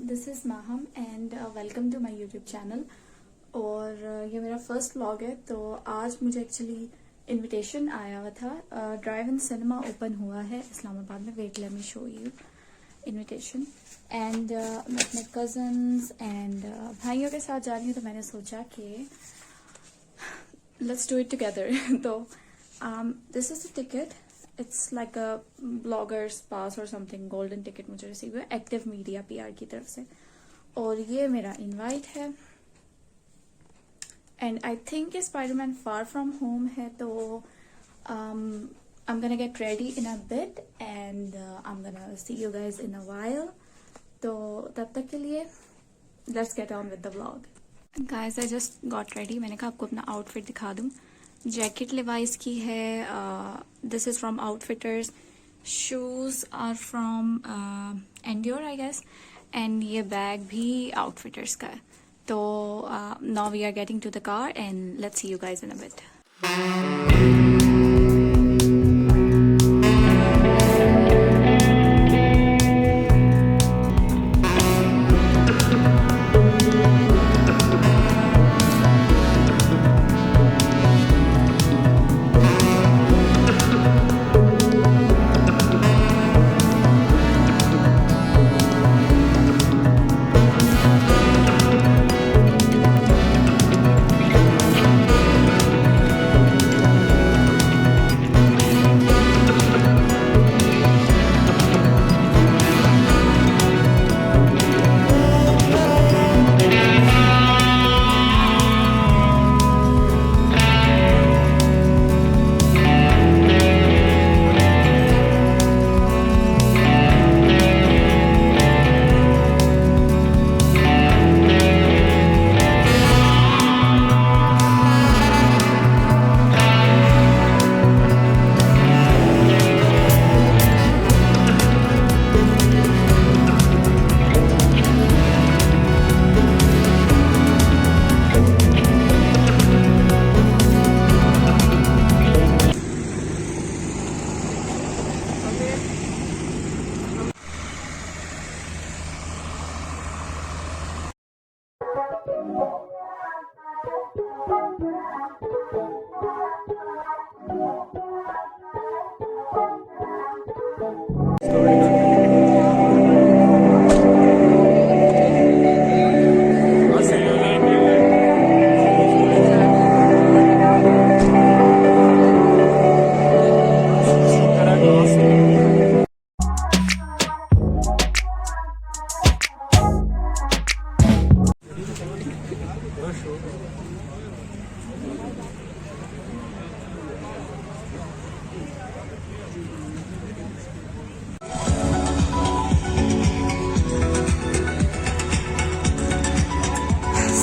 This is Maham and welcome to my YouTube channel. और ये मेरा फर्स्ट व्लॉग है। तो आज मुझे एक्चुअली इनविटेशन आया हुआ था। ड्राइव इन सिनेमा ओपन हुआ है इस्लामाबाद में। Wait let me show you invitation. And मैं अपने कज़न्स एंड भाइयों के साथ जा रही हूँ, तो मैंने सोचा कि लेट्स डू इट टुगेदर। तो this is the ticket. It's like a bloggers pass और समथिंग। गोल्डन टिकट मुझे रिसीव हुआ एक्टिव मीडिया पीआर की तरफ से। और ये मेरा इनवाइट है। And I think Spiderman far from home है। तो I'm gonna get ready in a bit and I'm gonna see you guys in a while. तो तब तक के लिए let's get on with the vlog. Guys, I just got ready. मैंने कहा आपको अपना आउटफिट दिखा दूँ। जैकेट लिवाइस की है। This is from Outfitters. Shoes are from Endure I guess. And ये बैग भी आउटफिटर्स का है। तो now we are getting to the car and let's see you guys in a bit.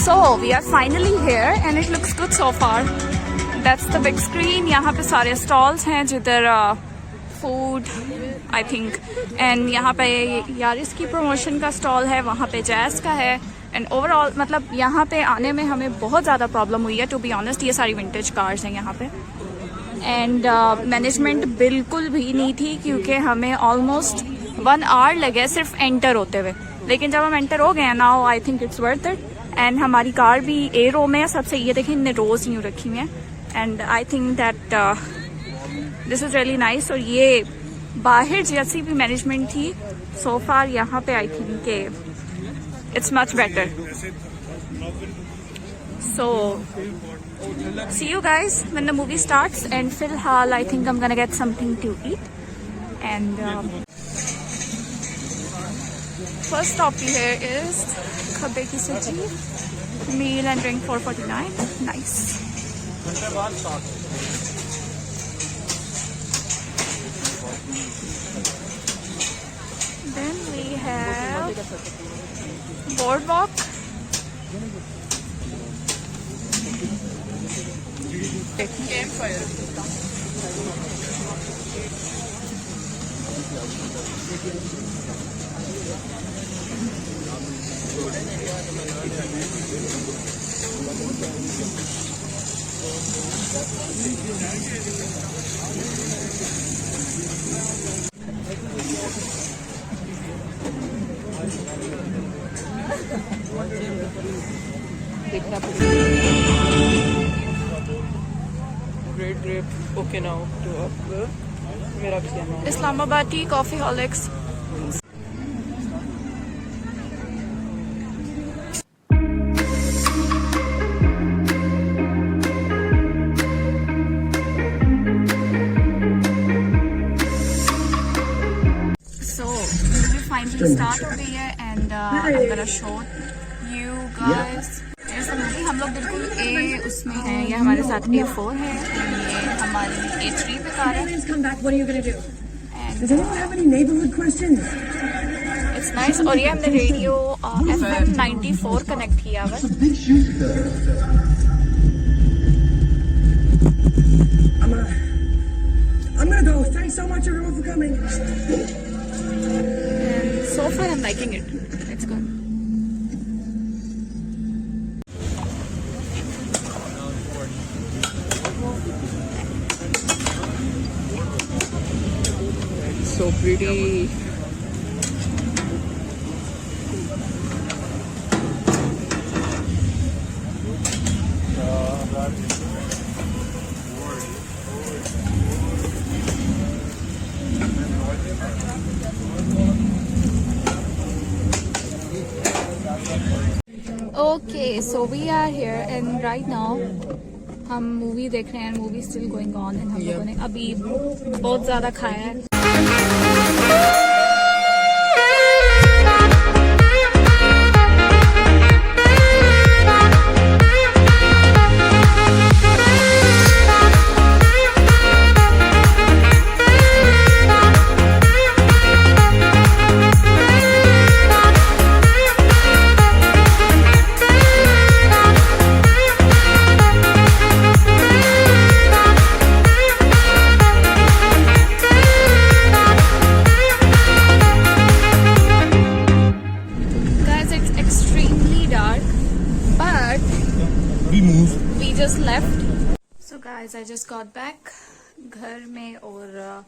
So we are finally here and it looks good so far. That's the big screen. यहाँ पे सारे stalls हैं जिधर food I think, and यहाँ पे Yaris की promotion का stall है, वहाँ पे जैज़ का है। and overall मतलब यहाँ पे आने में हमें बहुत ज़्यादा problem हुई है to be honest। ये सारी vintage cars हैं यहाँ पे। एंड मैनेजमेंट बिल्कुल भी नहीं थी क्योंकि हमें ऑलमोस्ट 1 आवर लगे सिर्फ एंटर होते हुए। लेकिन जब हम एंटर हो गए हैं now I think it's worth it. And हमारी कार भी ए रो में है सबसे। ये देखें इनने रोज यूँ रखी हुई हैं। And I think that this is really nice. और ये बाहर जैसी भी मैनेजमेंट थी सो फार यहाँ पे आई थिंक के it's much better. So see you guys when the movie starts. And filhal I think I'm gonna get something to eat. And first stop here is khabbe ki saji meal and drink 449. Nice. Then we have boardwalk. Campfire. देखना पड़ेगा। Great grep okay now तो अब मेरा भी कहना है। Islamabad tea coffee हॉलिक्स। So movie finally start हो गई है and I'm gonna show you guys. Here's the movie. हम लोग बिल्कुल उसमें हैं, ये हमारे साथ A4 है and ये हमारी A3 पे कार है। Come back. What are you gonna do? And Does anyone have any neighborhood questions? it's nice. और ये हमने रेडियो FM 94 कनेक्ट किया हुआ है। I'm gonna go. Thanks so much, everyone, for coming. And so far I'm liking it. It's good. So pretty. Okay, so we are here and right now हम movie देख रहे हैं। Movie still going on and हम लोगों ने अभी बहुत ज़्यादा खाया है। We just left. So guys, I just got back घर में और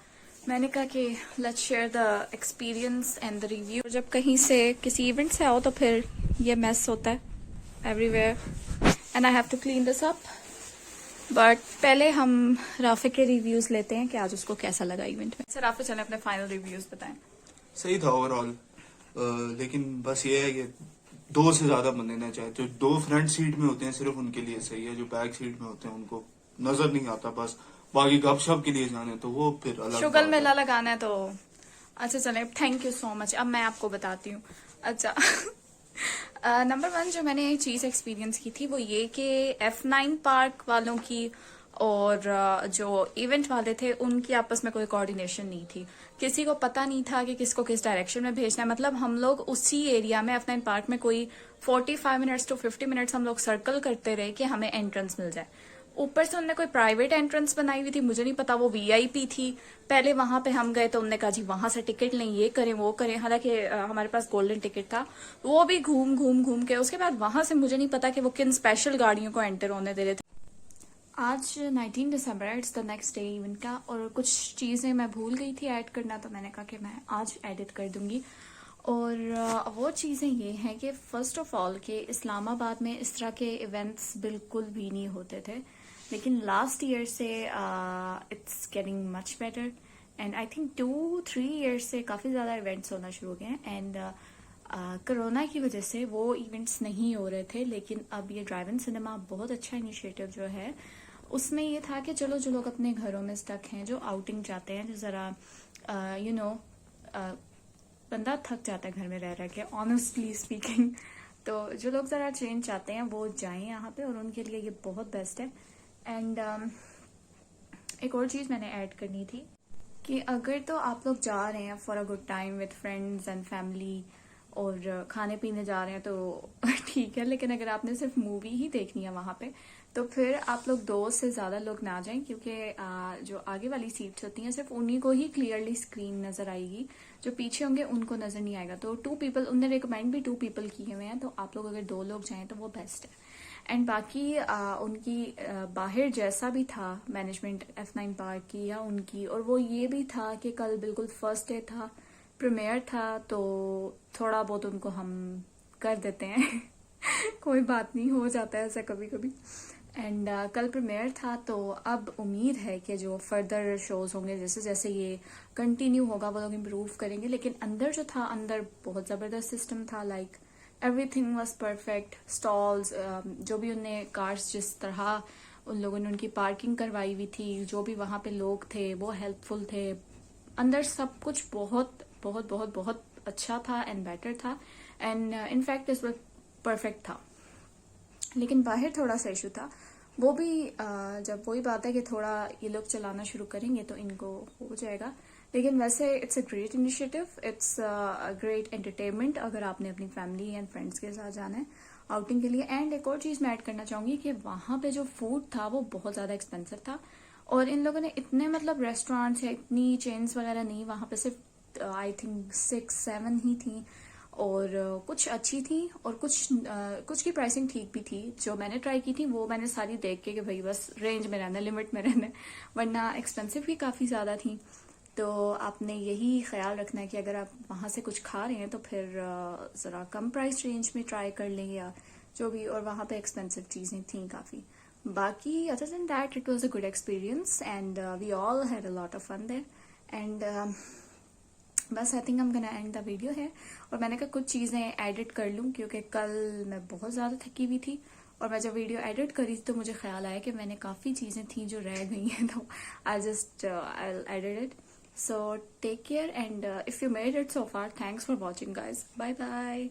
मैंने कहा कि let's share the experience and the review. जब कहीं से किसी इवेंट से आओ तो फिर ये mess होता है everywhere and I have to clean this up. But पहले हम राफे के रिव्यूज लेते हैं कि आज उसको कैसा लगा इवेंट में। सर राफे चले अपने फाइनल रिव्यूज बताएं। सही था ओवरऑल, लेकिन बस ये है कि 2 से ज्यादा बंदे ना चाहे तो 2 फ्रंट सीट में होते हैं सिर्फ उनके लिए सही है, जो बैक सीट में होते हैं उनको नजर नहीं आता, बस बाकी गपशप के लिए जाने तो वो फिर अलग शुगल मेला लगाना है तो अच्छा चले। Thank you so much. अब मैं आपको बताती हूँ। अच्छा नंबर 1 जो मैंने चीज एक्सपीरियंस की थी वो ये कि F9 पार्क वालों की और जो इवेंट वाले थे उनकी आपस में कोई कोऑर्डिनेशन नहीं थी। किसी को पता नहीं था कि किसको किस डायरेक्शन में भेजना है। मतलब हम लोग उसी एरिया में F9 पार्क में कोई 45 मिनट्स टू 50 मिनट्स हम लोग सर्कल करते रहे कि हमें एंट्रेंस मिल जाए। ऊपर से उन्होंने कोई प्राइवेट एंट्रेंस बनाई हुई थी, मुझे नहीं पता वो VIP थी। पहले वहां पे हम गए तो उन्होंने कहा जी वहां से टिकट लें, ये करें वो करें। हालांकि हमारे पास गोल्डन टिकट था, वो भी घूम के उसके बाद वहां से मुझे नहीं पता कि वो किन स्पेशल गाड़ियों को एंटर होने दे रहे थे। आज 19 दिसंबर है, it's the next day event का, और कुछ चीज़ें मैं भूल गई थी ऐड करना तो मैंने कहा कि मैं आज एडिट कर दूंगी। और वो चीज़ें ये हैं कि फ़र्स्ट ऑफ ऑल कि इस्लामाबाद में इस तरह के इवेंट्स बिल्कुल भी नहीं होते थे, लेकिन लास्ट ईयर से it's getting much better and I think 2-3 years से काफ़ी ज़्यादा इवेंट्स होना शुरू हो गए हैं। एंड कोरोना की वजह से वो इवेंट्स नहीं हो रहे थे, लेकिन अब ये ड्राइव इन सिनेमा बहुत अच्छा इनिशिएटिव जो है उसमें ये था कि चलो जो लोग अपने घरों में स्टक हैं, जो आउटिंग चाहते हैं, जो ज़रा यू नो बंदा थक जाता है घर में रह के ऑनेस्टली स्पीकिंग, तो जो लोग ज़रा चेंज चाहते हैं वो जाएं यहाँ पे और उनके लिए ये बहुत बेस्ट है। एंड एक और चीज़ मैंने ऐड करनी थी कि अगर तो आप लोग जा रहे हैं for a good time with friends and family और खाने पीने जा रहे हैं तो ठीक है, लेकिन अगर आपने सिर्फ मूवी ही देखनी है वहाँ पे तो फिर आप लोग 2 से ज़्यादा लोग ना जाएं, क्योंकि जो आगे वाली सीट्स होती हैं सिर्फ उन्हीं को ही क्लियरली स्क्रीन नज़र आएगी, जो पीछे होंगे उनको नज़र नहीं आएगा। तो 2 पीपल उनने रिकमेंड भी 2 पीपल किए हुए हैं, तो आप लोग अगर 2 लोग जाएं तो वो बेस्ट है। एंड बाकी उनकी बाहर जैसा भी था मैनेजमेंट F9 पार्क की या उनकी, और वो ये भी था कि कल बिल्कुल फर्स्ट डे था, प्रीमियर था, तो थोड़ा बहुत उनको हम कर देते हैं कोई बात नहीं, हो जाता है ऐसा कभी कभी। एंड कल प्रीमियर था, तो अब उम्मीद है कि जो फर्दर शोज होंगे, जैसे जैसे ये कंटिन्यू होगा वो लोग इम्प्रूव करेंगे। लेकिन अंदर जो था, अंदर बहुत ज़बरदस्त सिस्टम था। Like everything was perfect. Stalls, जो भी उनने कार्स, जिस तरह उन लोगों ने उनकी पार्किंग करवाई हुई थी, जो भी वहाँ पे लोग थे वो हेल्पफुल थे। अंदर सब कुछ बहुत बहुत बहुत बहुत अच्छा था एंड बेटर था, एंड इनफैक्ट इस वक्त परफेक्ट था। लेकिन बाहर थोड़ा सा इशू था, वो भी जब वही बात है कि थोड़ा ये लोग चलाना शुरू करेंगे तो इनको हो जाएगा। लेकिन वैसे it's a great initiative, it's a great entertainment अगर आपने अपनी फैमिली एंड फ्रेंड्स के साथ जाना है आउटिंग के लिए। एंड एक और चीज़ मैं ऐड करना चाहूँगी कि वहाँ पे जो फूड था वो बहुत ज़्यादा एक्सपेंसिव था, और इन लोगों ने इतने मतलब रेस्टोरेंट्स या इतनी चेन्स वगैरह नहीं, वहाँ पे सिर्फ आई थिंक 6-7 ही थी, और कुछ अच्छी थी और कुछ की प्राइसिंग ठीक भी थी। जो मैंने ट्राई की थी वो मैंने सारी देख के कि भाई बस रेंज में रहना, लिमिट में रहना, वरना एक्सपेंसिव भी काफ़ी ज़्यादा थी। तो आपने यही ख्याल रखना है कि अगर आप वहाँ से कुछ खा रहे हैं तो फिर ज़रा कम प्राइस रेंज में ट्राई कर लें या जो भी। और वहाँ पे एक्सपेंसिव चीज़ें थी काफ़ी। बाकी other than that it was a good experience, and we all had a lot of fun there. And बस I think I'm gonna end the video है। और मैंने कहा कुछ चीज़ें एडिट कर लूँ, क्योंकि कल मैं बहुत ज़्यादा थकी हुई थी, और मैं जब वीडियो एडिट करी तो मुझे ख्याल आया कि मैंने काफ़ी चीज़ें थी जो रह गई हैं, तो I'll edit it. So take care, and if you made it so far, thanks for watching guys. Bye bye.